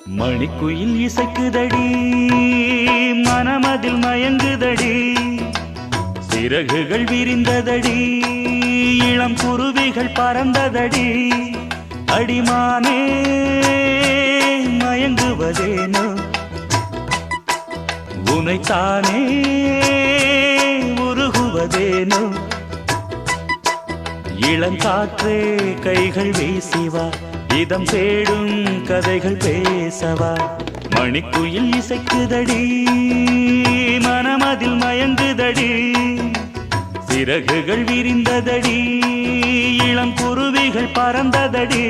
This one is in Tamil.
மணிக்குயில் இசைக்குதடி மனமதில் மயங்குதடி சிறகுகள் விரிந்ததடி இளம் குருவிகள் பறந்ததடி அடிமானே மயங்குவதேனோ உனைத்தானே உருகுவதேனோ இளங்காற்றே கைகள் வீசிவா இதம் தேடும் கதைகள் பேசவா மணிக்குயில் இசைக்குதடி மனமதில் மயங்குதடி சிறகுகள் விரிந்ததடி இளம் குருவிகள் பறந்ததடி